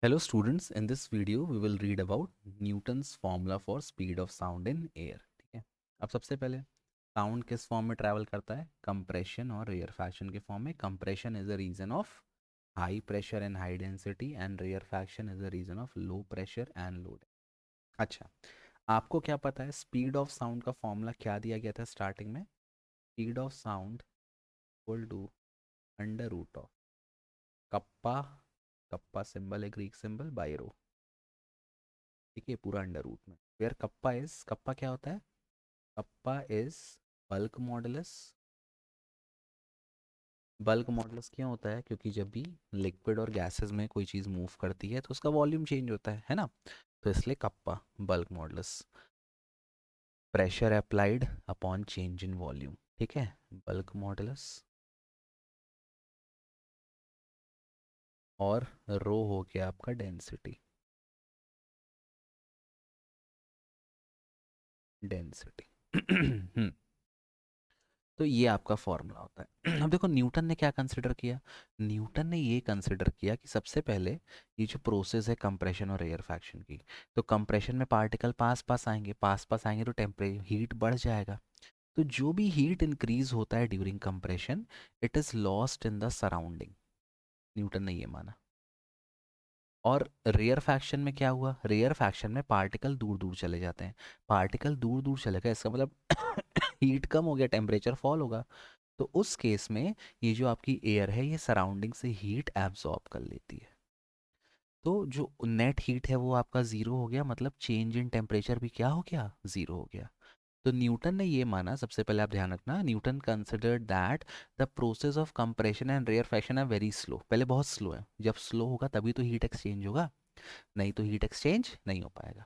Hello students, in this video we will read about Newton's formula for speed of sound in air. ठीक है। अब सबसे पहले sound किस फॉर्म में ट्रैवल करता है? कंप्रेशन और रेयरफैक्शन के फॉर्म में। Compression is a region of high pressure and high density and rarefaction is a region of low pressure and low. अच्छा, आपको क्या पता है स्पीड ऑफ साउंड का फॉर्मूला क्या दिया गया था स्टार्टिंग में? Speed of sound equal to under root of kappa, kappa symbol है ग्रीक सिंबल, बाई रो। ठीक है, पूरा अंडर रूट में। वेयर कप्पा इज, कप्पा क्या होता है? Kappa is bulk modulus. Bulk modulus क्यों होता है? क्योंकि जब भी लिक्विड और गैसेस में कोई चीज़ मूव करती है तो उसका वॉल्यूम चेंज होता है ना। तो इसलिए kappa bulk modulus, pressure applied upon change in volume. ठीक है, बल्क मॉडुलस। और रो हो गया आपका डेंसिटी, डेंसिटी। तो ये आपका फॉर्मूला होता है। अब देखो न्यूटन ने क्या कंसिडर किया। न्यूटन ने ये कंसिडर किया कि सबसे पहले ये जो प्रोसेस है कंप्रेशन और रेयरफैक्शन की, तो कंप्रेशन में पार्टिकल पास पास आएंगे, पास पास आएंगे तो टेम्परेचर हीट बढ़ जाएगा। तो जो भी हीट इंक्रीज होता है during compression, it is lost in the surrounding. Newton ने ये माना। और रेयर फैक्शन में क्या हुआ? रेयर फैक्शन में पार्टिकल दूर दूर चले जाते हैं। पार्टिकल दूर दूर चले गए, इसका मतलब हीट कम हो गया, टेम्परेचर फॉल होगा। तो उस केस में ये जो आपकी एयर है ये सराउंडिंग से हीट एब्जॉर्ब कर लेती है। तो जो नेट हीट है वो आपका ज़ीरो हो गया, मतलब चेंज इन टेम्परेचर भी क्या हो गया? ज़ीरो हो गया। तो न्यूटन ने ये माना, सबसे पहले आप ध्यान रखना, Newton considered that the process of compression and rarefaction are very slow. पहले बहुत स्लो है, जब स्लो होगा तभी तो हीट एक्सचेंज होगा, नहीं तो हीट एक्सचेंज नहीं हो पाएगा।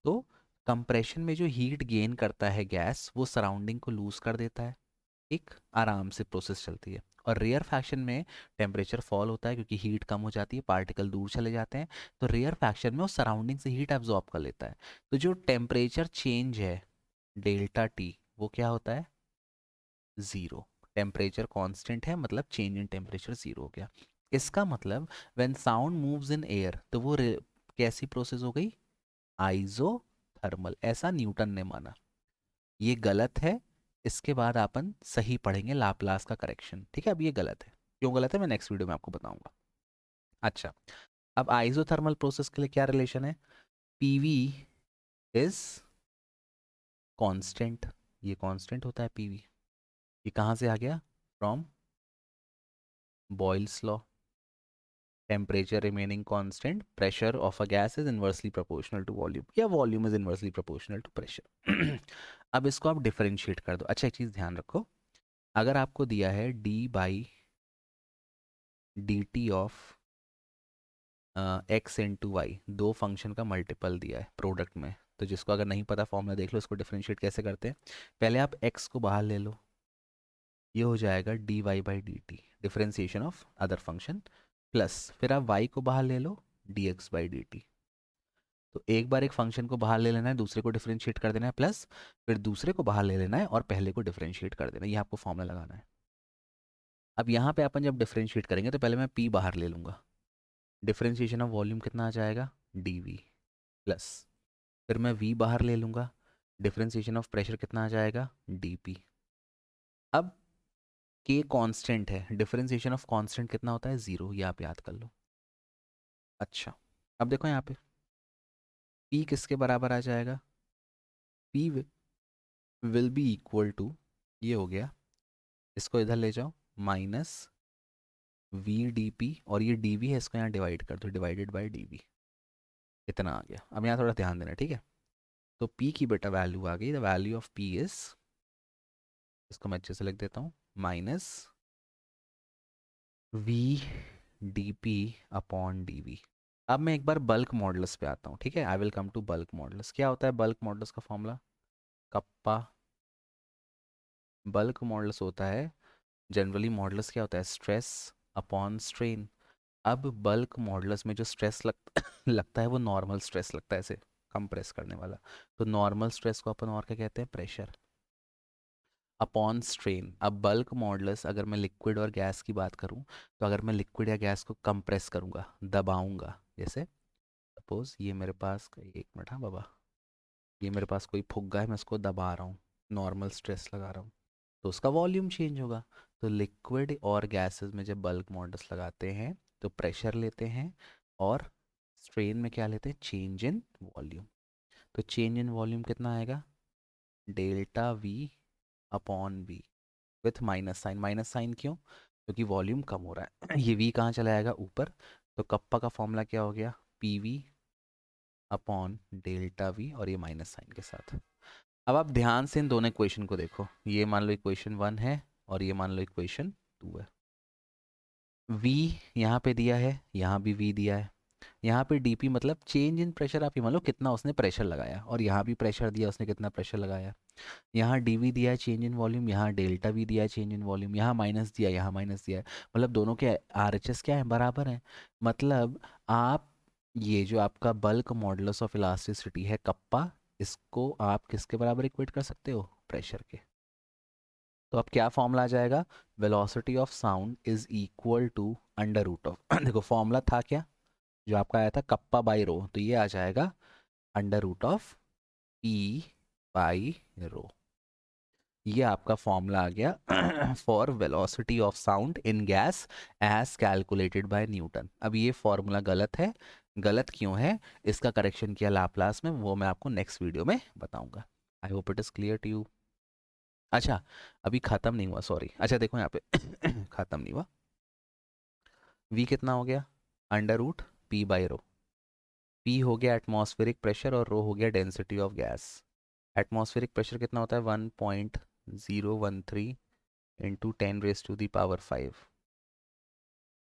तो कंप्रेशन में जो हीट गेन करता है गैस, वो सराउंडिंग को लूज कर देता है, एक आराम से प्रोसेस चलती है। और रेयर फैक्शन में टेम्परेचर फॉल होता है क्योंकि हीट कम हो जाती है, पार्टिकल दूर चले जाते हैं। तो रेयर फैक्शन में वो सराउंडिंग से हीट एब्जॉर्ब कर लेता है। तो जो टेम्परेचर चेंज है डेल्टा टी, वो क्या होता है? ज़ीरो। टेम्परेचर कांस्टेंट है, मतलब चेंज इन टेम्परेचर ज़ीरो हो गया। इसका मतलब when sound moves in air, तो वो कैसी प्रोसेस हो गई? आइजोथर्मल। ऐसा न्यूटन ने माना। ये गलत है। इसके बाद अपन सही पढ़ेंगे लाप्लास का करेक्शन। ठीक है, अब ये गलत है, क्यों गलत है मैं नेक्स्ट वीडियो में आपको बताऊंगा। अच्छा, अब आइसोथर्मल प्रोसेस के लिए क्या रिलेशन है? PV is constant. ये कांस्टेंट होता है पीवी। ये कहाँ से आ गया? From Boyle's law. Temperature remaining constant, pressure of a gas is inversely proportional to volume, या volume is inversely proportional to pressure. अब इसको आप डिफरेंशिएट कर दो। अच्छा, एक चीज़ ध्यान रखो, अगर आपको दिया है D by D T of X into Y, दो फंक्शन का मल्टीपल दिया है प्रोडक्ट में, तो जिसको अगर नहीं पता फॉर्मूला देख लो, इसको डिफरेंशिएट कैसे करते हैं। पहले आप एक्स को बाहर ले लो, ये हो जाएगा D Y by D T, differentiation of other function, plus फिर आप वाई को बाहर ले लो, D X by D T. तो एक बार एक फंक्शन को बाहर ले लेना है, दूसरे को डिफरेंशिएट कर देना है, प्लस फिर दूसरे को बाहर ले लेना है और पहले को डिफरेंशिएट कर देना है। ये आपको फॉर्मूला लगाना है। अब यहाँ पे अपन जब डिफरेंशिएट करेंगे तो पहले मैं पी बाहर ले लूँगा, डिफरेंशिएशन ऑफ वॉल्यूम कितना आ जाएगा? डी वी, प्लस फिर मैं v बाहर ले लूँगा, डिफरेंशिएशन ऑफ प्रेशर कितना आ जाएगा? dp। अब k कांस्टेंट है, डिफरेंशिएशन ऑफ कांस्टेंट कितना होता है? ज़ीरो, ये आप याद कर लो। अच्छा, अब देखो यहाँ पे p किसके बराबर आ जाएगा? p will be equal to, ये हो गया, इसको इधर ले जाओ, माइनस v dp, और ये dv है, इसको यहाँ डिवाइड कर दो, डिवाइडेड बाई dv। इतना आ गया। अब यहाँ थोड़ा ध्यान देना, ठीक है। तो p की बेटा वैल्यू आ गई, the value of p is, इसको मैं अच्छे से लिख देता हूँ, minus V D P upon D V. अब मैं एक बार बल्क मॉडल्स पे आता हूँ, ठीक है। I will come to bulk modulus. क्या होता है बल्क मॉडल्स का फॉर्मूला? कप्पा। बल्क मॉडल्स होता है, जनरली मॉडल्स क्या होता है? Stress upon strain. अब बल्क मॉडल्स में जो स्ट्रेस लगता है वो नॉर्मल स्ट्रेस लगता है, ऐसे कंप्रेस करने वाला। तो नॉर्मल स्ट्रेस को अपन और क्या कहते हैं? Pressure upon strain. अब बल्क मॉडल्स, अगर मैं लिक्विड और गैस की बात करूं, तो अगर मैं लिक्विड या गैस को कंप्रेस करूंगा, दबाऊंगा, जैसे सपोज ये मेरे पास, एक मिनट हाँ बाबा, ये मेरे पास कोई फुग्गा है, मैं उसको दबा रहा हूँ, नॉर्मल स्ट्रेस लगा रहा हूँ, तो उसका वॉल्यूम चेंज होगा। तो लिक्विड और गैसेस में जब बल्क मॉडल्स लगाते हैं तो प्रेशर लेते हैं, और स्ट्रेन में क्या लेते हैं, चेंज इन वॉल्यूम। तो चेंज इन वॉल्यूम कितना आएगा, delta V upon V, with minus sign क्यों, क्योंकि वॉल्यूम कम हो रहा है। ये वी कहाँ चला जाएगा, ऊपर। तो कप्पा का फॉर्मूला क्या हो गया, P V upon delta we, और ये माइनस साइन के साथ। अब आप ध्यान से इन दोनों इक्वेशन को देखो, ये मान लो इक्वेशन 1 है और ये मान लो इक्वेशन 2 है। v यहाँ पे दिया है, यहाँ भी v दिया है, यहाँ पे dp मतलब चेंज इन प्रेशर, आप ये मान लो कितना उसने प्रेशर लगाया, और यहाँ भी प्रेशर दिया उसने कितना प्रेशर लगाया। यहाँ dv दिया है चेंज इन वॉल्यूम, यहाँ डेल्टा v दिया है चेंज इन वॉल्यूम, यहाँ माइनस दिया है, यहाँ माइनस दिया है, मतलब दोनों के RHS क्या है, बराबर है। मतलब आप ये जो आपका बल्क मॉडुलस ऑफ इलास्टिसिटी है कप्पा, इसको आप किसके बराबर इक्वेट कर सकते हो, प्रेशर के। तो अब क्या फॉर्मूला आ जाएगा, velocity of sound is equal to under root of देखो फॉर्मूला था क्या, जो आपका आया था कप्पा बाई रो, तो ये आ जाएगा under root of P by rho. ये आपका फॉर्मूला आ गया for velocity of sound in gas as calculated by Newton. अब ये फॉर्मूला गलत है, गलत क्यों है, इसका करेक्शन किया लाप्लास में, वो मैं आपको नेक्स्ट वीडियो में बताऊंगा। I hope it is clear to you. अच्छा, अभी ख़त्म नहीं हुआ, सॉरी। अच्छा देखो यहाँ पे ख़त्म नहीं हुआ। v कितना हो गया, under root P by rho. p हो गया एटमॉस्फेरिक प्रेशर और रो हो गया density of gas. Atmospheric pressure कितना होता है, 1.013 इंटू 10⁻⁵।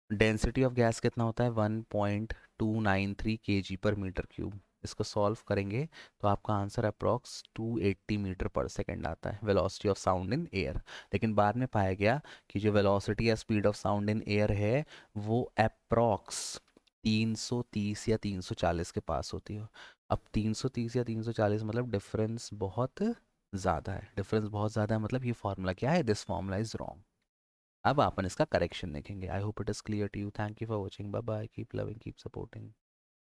डेंसिटी ऑफ गैस कितना होता है, 1.293 kg पर मीटर क्यूब। इसको सॉल्व करेंगे तो आपका आंसर अप्रॉक्स 280 मीटर पर सेकेंड आता है, velocity of sound in air. लेकिन बाद में पाया गया कि जो वेलोसिटी या speed of sound in air है वो अप्रॉक्स 330 या 340 के पास होती है। अब 330 या 340 मतलब डिफरेंस बहुत ज़्यादा है, डिफरेंस बहुत ज़्यादा है, मतलब ये फॉर्मूला क्या है, दिस फॉर्मूला इज़ रॉन्ग। अब अपन इसका करेक्शन देखेंगे। I hope it is clear to you. Thank you for watching, bye bye, keep loving, keep supporting.